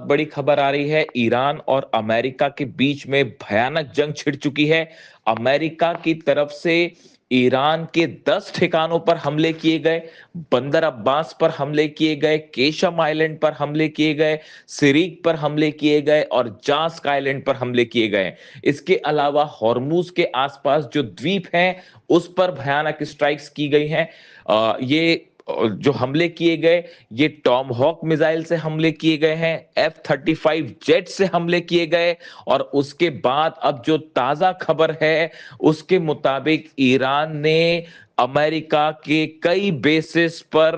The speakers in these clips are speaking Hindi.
बड़ी खबर आ रही है। ईरान और अमेरिका के बीच में भयानक जंग छिड़ चुकी है। अमेरिका की तरफ से ईरान के 10 ठिकानों पर हमले किए गए, बंदर अब्बास पर हमले किए गए, केशम आइलैंड पर हमले किए गए, सिरीक पर हमले किए गए और जास्क आइलैंड पर हमले किए गए। इसके अलावा हॉर्मूज के आसपास जो द्वीप हैं उस पर भयानक स्ट्राइक्स की गई हैं। ये जो हमले किए गए, ये टॉम हॉक मिसाइल से हमले किए गए हैं, F-35 जेट से हमले किए गए। और उसके बाद अब जो ताजा खबर है उसके मुताबिक ईरान ने अमेरिका के कई बेसिस पर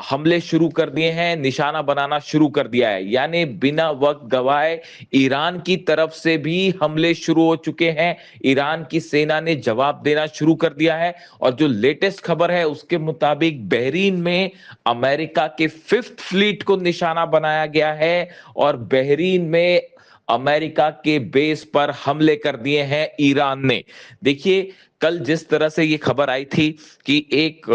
हमले शुरू कर दिए हैं, निशाना बनाना शुरू कर दिया है। यानी बिना वक्त गवाए ईरान की तरफ से भी हमले शुरू हो चुके हैं। ईरान की सेना ने जवाब देना शुरू कर दिया है। और जो लेटेस्ट खबर है उसके मुताबिक बहरीन में अमेरिका के 5th फ्लीट को निशाना बनाया गया है और बहरीन में अमेरिका के बेस पर हमले कर दिए हैं ईरान ने। देखिए, कल जिस तरह से ये खबर आई थी कि एक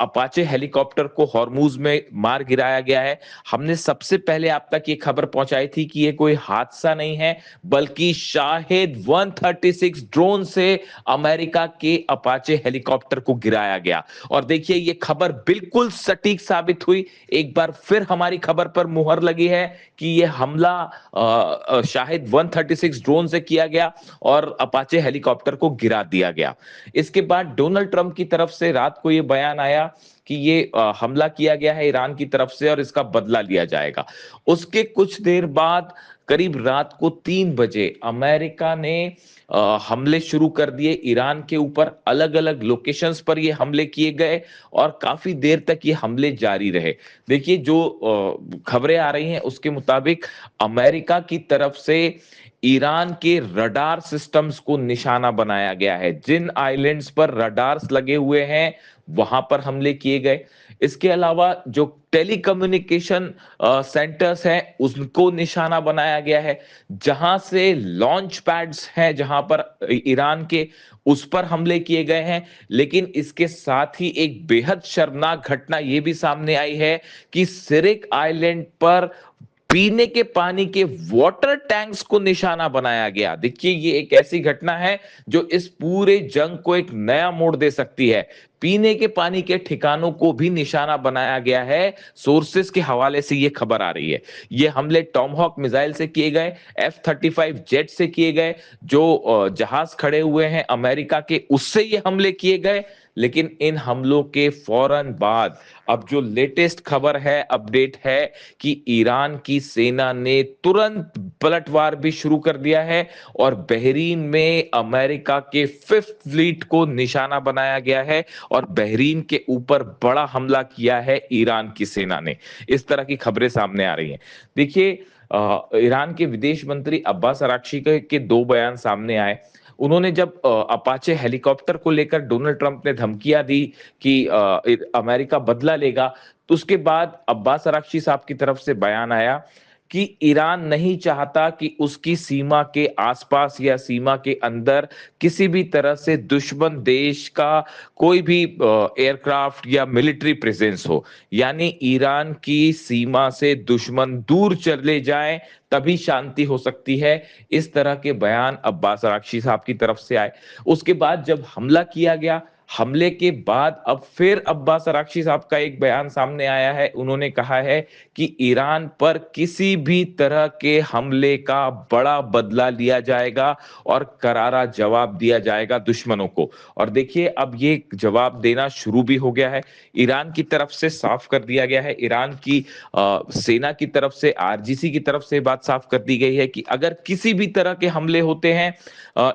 अपाचे हेलीकॉप्टर को हॉर्मूज में मार गिराया गया है, हमने सबसे पहले आप तक ये खबर पहुंचाई थी कि ये कोई हादसा नहीं है, बल्कि शाहिद 136 ड्रोन से अमेरिका के अपाचे हेलीकॉप्टर को गिराया गया। और देखिए, ये खबर बिल्कुल सटीक साबित हुई। एक बार फिर हमारी खबर पर मुहर लगी है कि ये हमला शाहिद 136 ड्रोन से किया गया और अपाचे हेलीकॉप्टर को गिरा दिया गया। इसके बाद डोनाल्ड ट्रंप की तरफ से रात को यह बयान आया कि ये हमला किया गया है ईरान की तरफ से और इसका बदला लिया जाएगा। उसके कुछ देर बाद करीब रात को 3 बजे अमेरिका ने हमले शुरू कर दिए ईरान के ऊपर। अलग अलग लोकेशंस पर ये हमले किए गए और काफी देर तक ये हमले जारी रहे। देखिए, जो खबरें आ रही हैं उसके मुताबिक अमेरिका की तरफ से ईरान के रडार सिस्टम्स को निशाना बनाया गया है। जिन आइलैंड्स पर रडार्स लगे हुए हैं वहां पर हमले किए गए। इसके अलावा जो टेलीकम्युनिकेशन सेंटर्स हैं उनको निशाना बनाया गया है। जहां से लॉन्च पैड्स हैं जहां पर ईरान के, उस पर हमले किए गए हैं। लेकिन इसके साथ ही एक बेहद शर्मनाक घटना यह भी सामने आई है कि सिरिक आइलैंड पर पीने के पानी के वाटर टैंक्स को निशाना बनाया गया। देखिए, ये एक ऐसी घटना है जो इस पूरे जंग को एक नया मोड़ दे सकती है। पीने के पानी के ठिकानों को भी निशाना बनाया गया है। सोर्सेस के हवाले से ये खबर आ रही है। ये हमले टॉम हॉक मिसाइल से किए गए, F-35 जेट से किए गए, जो जहाज खड़े हुए हैं अमेरिका के उससे ये हमले किए गए। लेकिन इन हमलों के फौरन बाद अब जो लेटेस्ट खबर है, अपडेट है कि ईरान की सेना ने तुरंत पलटवार भी शुरू कर दिया है और बहरीन में अमेरिका के 5th फ्लीट को निशाना बनाया गया है और बहरीन के ऊपर बड़ा हमला किया है ईरान की सेना ने। इस तरह की खबरें सामने आ रही हैं। देखिए, ईरान के विदेश मंत्री अब्बास अराक्ची के 2 बयान सामने आए। उन्होंने जब अपाचे हेलीकॉप्टर को लेकर डोनाल्ड ट्रंप ने धमकियां दी कि अमेरिका बदला लेगा, तो उसके बाद अब्बास अराक्ची साहब की तरफ से बयान आया कि ईरान नहीं चाहता कि उसकी सीमा के आसपास या सीमा के अंदर किसी भी तरह से दुश्मन देश का कोई भी एयरक्राफ्ट या मिलिट्री प्रेजेंस हो। यानी ईरान की सीमा से दुश्मन दूर चले जाएं, तभी शांति हो सकती है। इस तरह के बयान अब्बास अराक्ची साहब की तरफ से आए। उसके बाद जब हमला किया गया, हमले के बाद अब फिर अब्बास अराक्ची साहब का एक बयान सामने आया है। उन्होंने कहा है कि ईरान पर किसी भी तरह के हमले का बड़ा बदला लिया जाएगा और करारा जवाब दिया जाएगा दुश्मनों को। और देखिए, अब ये जवाब देना शुरू भी हो गया है। ईरान की तरफ से साफ कर दिया गया है, ईरान की सेना की तरफ से, आरजीसी की तरफ से बात साफ कर दी गई है कि अगर किसी भी तरह के हमले होते हैं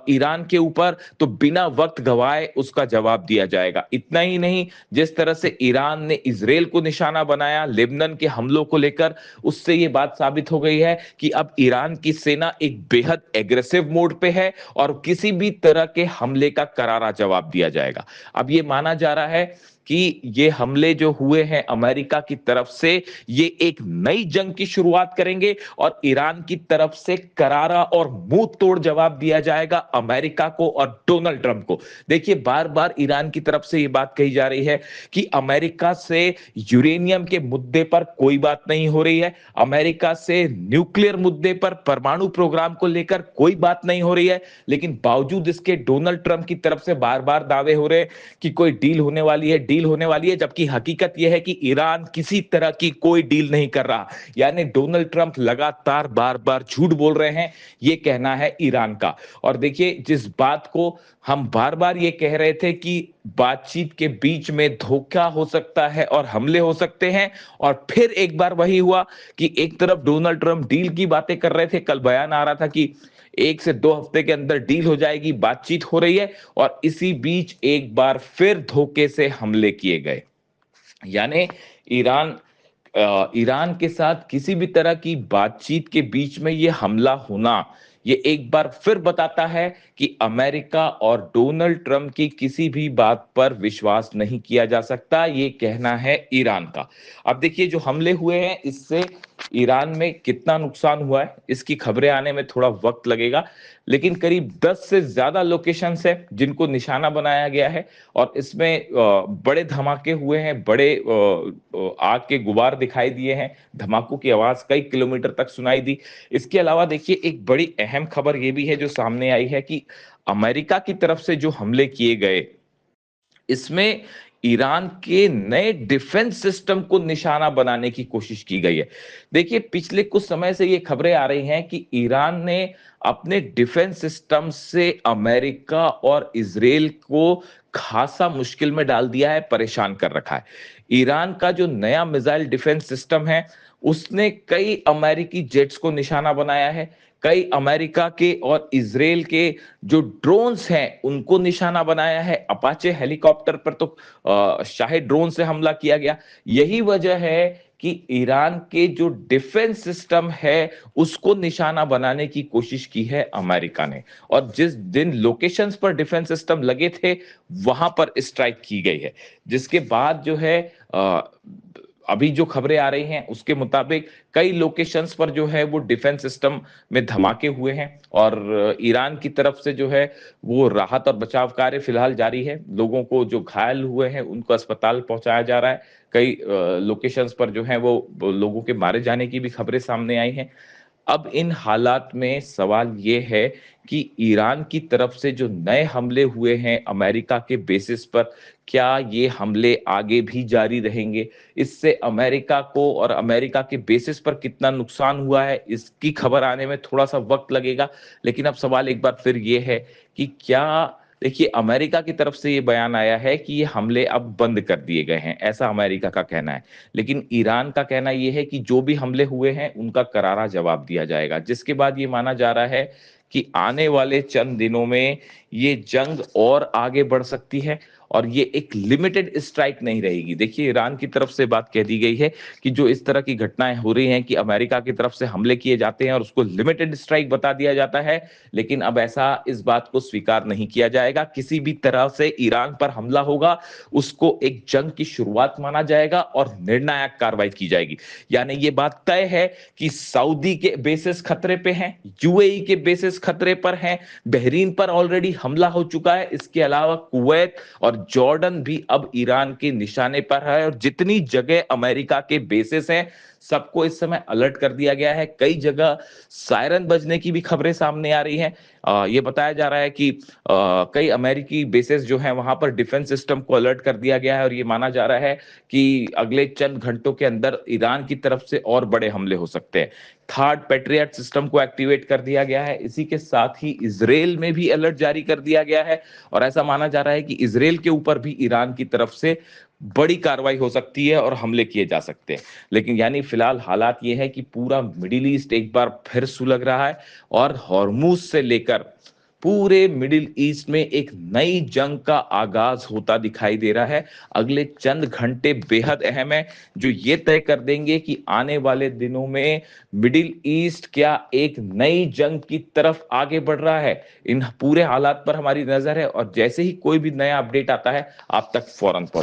ईरान के ऊपर, तो बिना वक्त गवाए उसका जवाब दिया जाएगा। इतना ही नहीं, जिस तरह से ईरान ने इजराइल को निशाना बनाया लेबनान के हमलों को लेकर, उससे यह बात साबित हो गई है कि अब ईरान की सेना एक बेहद एग्रेसिव मोड पे है और किसी भी तरह के हमले का करारा जवाब दिया जाएगा। अब यह माना जा रहा है कि ये हमले जो हुए हैं अमेरिका की तरफ से, ये एक नई जंग की शुरुआत करेंगे और ईरान की तरफ से करारा और मुंह तोड़ जवाब दिया जाएगा अमेरिका को और डोनाल्ड ट्रंप को। देखिए, बार बार ईरान की तरफ से ये बात कही जा रही है कि अमेरिका से यूरेनियम के मुद्दे पर कोई बात नहीं हो रही है, अमेरिका से न्यूक्लियर मुद्दे पर, परमाणु प्रोग्राम को लेकर कोई बात नहीं हो रही है, लेकिन बावजूद इसके डोनाल्ड ट्रंप की तरफ से बार बार दावे हो रहे हैं कि कोई डील होने वाली है, डील होने वाली है, जबकि हकीकत यह है कि ईरान किसी तरह की कोई डील नहीं कर रहा। यानी डोनाल्ड ट्रंप लगातार बार बार झूठ बोल रहे हैं, ये कहना है ईरान का। और देखिए, जिस बात को हम बार बार ये कह रहे थे कि बातचीत के बीच में धोखा हो सकता है और हमले हो सकते हैं, और फिर एक बार वही हुआ कि एक तरफ डोनाल्ड ट्रंप डील की बातें कर रहे थे, कल बयान आ रहा था कि 1 से 2 हफ्ते के अंदर डील हो जाएगी, बातचीत हो रही है, और इसी बीच एक बार फिर धोखे से हमले किए गए। यानी ईरान ईरान के साथ किसी भी तरह की बातचीत के बीच में ये हमला होना, ये एक बार फिर बताता है कि अमेरिका और डोनाल्ड ट्रंप की किसी भी बात पर विश्वास नहीं किया जा सकता, ये कहना है ईरान का। अब देखिए, जो हमले हुए हैं इससे ईरान में कितना नुकसान हुआ है, इसकी खबरें आने में थोड़ा वक्त लगेगा, लेकिन करीब 10 से ज्यादा लोकेशंस है जिनको निशाना बनाया गया है, और इसमें बड़े धमाके हुए हैं, बड़े आग के गुबार दिखाई दिए हैं, धमाकों की आवाज कई किलोमीटर तक सुनाई दी। इसके अलावा देखिए, एक बड़ी अहम खबर यह भी है जो सामने आई है कि अमेरिका की तरफ से जो हमले किए गए, इसमें ईरान के नए डिफेंस सिस्टम को निशाना बनाने की कोशिश की गई है। देखिए, पिछले कुछ समय से ये खबरें आ रही हैं कि ईरान ने अपने डिफेंस सिस्टम से अमेरिका और इजराइल को खासा मुश्किल में डाल दिया है, परेशान कर रखा है। ईरान का जो नया मिसाइल डिफेंस सिस्टम है, उसने कई अमेरिकी जेट्स को निशाना बनाया है, कई अमेरिका के और इजराइल के जो ड्रोन्स हैं उनको निशाना बनाया है। अपाचे हेलीकॉप्टर पर तो शाही ड्रोन से हमला किया गया। यही वजह है कि ईरान के जो डिफेंस सिस्टम है उसको निशाना बनाने की कोशिश की है अमेरिका ने, और जिस दिन लोकेशंस पर डिफेंस सिस्टम लगे थे वहां पर स्ट्राइक की गई है, जिसके बाद जो है अभी जो खबरें आ रही हैं उसके मुताबिक कई लोकेशंस पर जो है वो डिफेंस सिस्टम में धमाके हुए हैं, और ईरान की तरफ से जो है वो राहत और बचाव कार्य फिलहाल जारी है। लोगों को जो घायल हुए हैं उनको अस्पताल पहुंचाया जा रहा है। कई लोकेशंस पर जो है वो लोगों के मारे जाने की भी खबरें सामने आई हैं। अब इन हालात में सवाल ये है कि ईरान की तरफ से जो नए हमले हुए हैं अमेरिका के बेसिस पर, क्या ये हमले आगे भी जारी रहेंगे? इससे अमेरिका को और अमेरिका के बेसिस पर कितना नुकसान हुआ है, इसकी खबर आने में थोड़ा सा वक्त लगेगा। लेकिन अब सवाल एक बार फिर ये है कि क्या, देखिए, अमेरिका की तरफ से ये बयान आया है कि ये हमले अब बंद कर दिए गए हैं, ऐसा अमेरिका का कहना है। लेकिन ईरान का कहना ये है कि जो भी हमले हुए हैं उनका करारा जवाब दिया जाएगा, जिसके बाद ये माना जा रहा है कि आने वाले चंद दिनों में ये जंग और आगे बढ़ सकती है, और ये एक लिमिटेड स्ट्राइक नहीं रहेगी। देखिए, ईरान की तरफ से बात कह दी गई है कि जो इस तरह की घटनाएं हो रही हैं कि अमेरिका की तरफ से हमले किए जाते हैं और उसको लिमिटेड स्ट्राइक बता दिया जाता है, लेकिन अब ऐसा इस बात को स्वीकार नहीं किया जाएगा। किसी भी तरह से ईरान पर हमला होगा उसको एक जंग की शुरुआत माना जाएगा और निर्णायक कार्रवाई की जाएगी। यानी ये बात तय है कि सऊदी के बेसिस खतरे पे हैं, यूएई के बेसिस खतरे पर हैं, बहरीन पर ऑलरेडी हमला हो चुका है, इसके अलावा कुवैत और जॉर्डन भी अब ईरान के निशाने पर है, और जितनी जगह अमेरिका के बेसिस हैं सबको इस समय अलर्ट कर दिया गया है। कई जगह सायरन बजने की भी खबरें सामने आ रही हैं। ये बताया जा रहा है कि कई अमेरिकी बेसिस जो हैं वहां पर डिफेंस सिस्टम को अलर्ट कर दिया गया है, और ये माना जा रहा है कि अगले चंद घंटों के अंदर ईरान की तरफ से और बड़े हमले हो सकते हैं। थर्ड पैट्रियट सिस्टम को एक्टिवेट कर दिया गया है। इसी के साथ ही इजराइल में भी अलर्ट जारी कर दिया गया है, और ऐसा माना जा रहा है कि इजराइल के ऊपर भी ईरान की तरफ से बड़ी कार्रवाई हो सकती है और हमले किए जा सकते हैं। लेकिन यानी फिलहाल हालात ये है कि पूरा मिडिल ईस्ट एक बार फिर सुलग रहा है, और हॉर्मूज से लेकर पूरे मिडिल ईस्ट में एक नई जंग का आगाज होता दिखाई दे रहा है। अगले चंद घंटे बेहद अहम है, जो ये तय कर देंगे कि आने वाले दिनों में मिडिल ईस्ट क्या एक नई जंग की तरफ आगे बढ़ रहा है। इन पूरे हालात पर हमारी नजर है, और जैसे ही कोई भी नया अपडेट आता है आप तक फौरन पहुंच